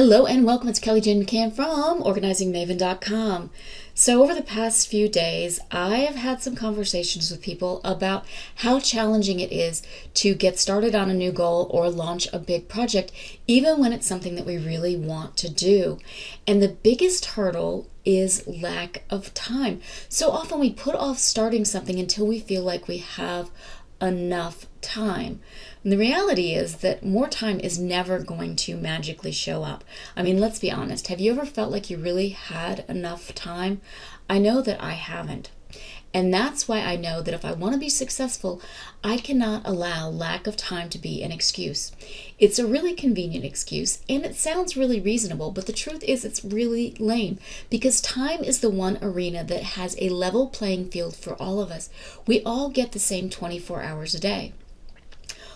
Hello and welcome. It's Jayne McCann from OrganizingMaven.com. So over the past few days, I have had some conversations with people about how challenging it is to get started on a new goal or launch a big project, even when it's something that we really want to do. And the biggest hurdle is lack of time. So often we put off starting something until we feel like we have enough time. And the reality is that more time is never going to magically show up. I mean, let's be honest. Have you ever felt like you really had enough time? I know that I haven't. And that's why I know that if I want to be successful, I cannot allow lack of time to be an excuse. It's a really convenient excuse, and it sounds really reasonable, but the truth is it's really lame, because time is the one arena that has a level playing field for all of us. We all get the same 24 hours a day.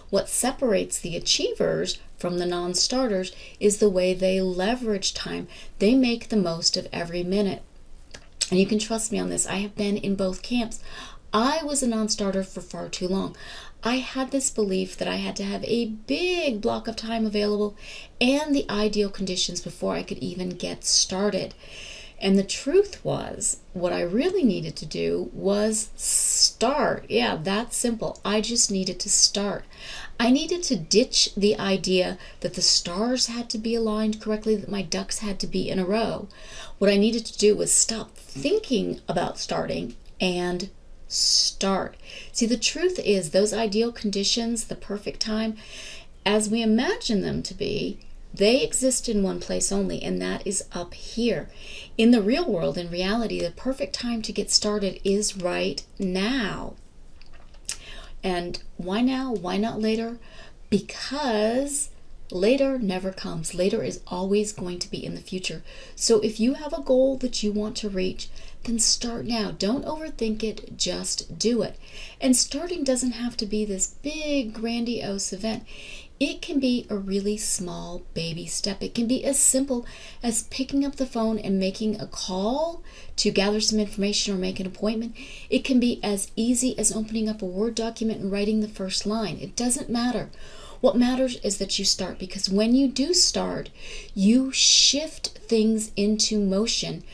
What separates the achievers from the non-starters is the way they leverage time. They make the most of every minute. And you can trust me on this. I have been in both camps. I was a non-starter for far too long. I had this belief that I had to have a big block of time available and the ideal conditions before I could even get started. And the truth was, what I really needed to do was start. Yeah, that's simple. I just needed to start. I needed to ditch the idea that the stars had to be aligned correctly, that my ducks had to be in a row. What I needed to do was stop thinking about starting and start. See, the truth is those ideal conditions, the perfect time, as we imagine them to be, they exist in one place only, and that is up here. In the real world, in reality, the perfect time to get started is right now. And why now? Why not later? Because later never comes. Later is always going to be in the future. So if you have a goal that you want to reach, then start now. Don't overthink it, just do it. And starting doesn't have to be this big, grandiose event. It can be a really small baby step. It can be as simple as picking up the phone and making a call to gather some information or make an appointment. It can be as easy as opening up a Word document and writing the first line. It doesn't matter. What matters is that you start, because when you do start, you shift things into motion.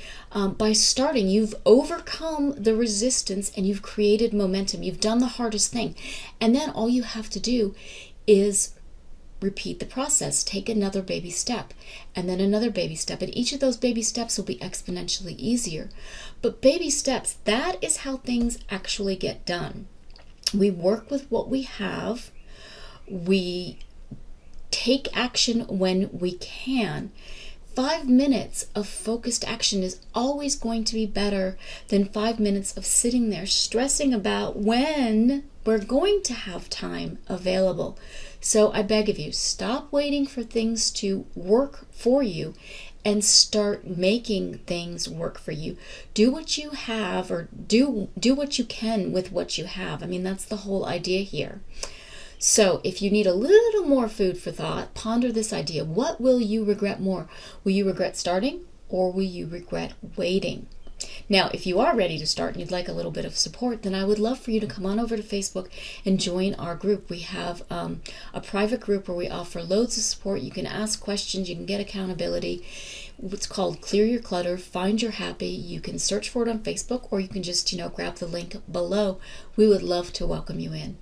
By starting, you've overcome the resistance and you've created momentum. You've done the hardest thing. And then all you have to do is repeat the process. Take another baby step and then another baby step. And each of those baby steps will be exponentially easier. But baby steps, that is how things actually get done. We work with what we have. We take action when we can. 5 minutes of focused action is always going to be better than 5 minutes of sitting there stressing about when we're going to have time available. So I beg of you, stop waiting for things to work for you and start making things work for you. Do what you have, or do what you can with what you have. I mean, that's the whole idea here. So if you need a little more food for thought, ponder this idea. What will you regret more? Will you regret starting, or will you regret waiting? Now, if you are ready to start and you'd like a little bit of support, then I would love for you to come on over to Facebook and join our group. We have a private group where we offer loads of support. You can ask questions. You can get accountability. It's called Clear Your Clutter, Find Your Happy. You can search for it on Facebook, or you can just, grab the link below. We would love to welcome you in.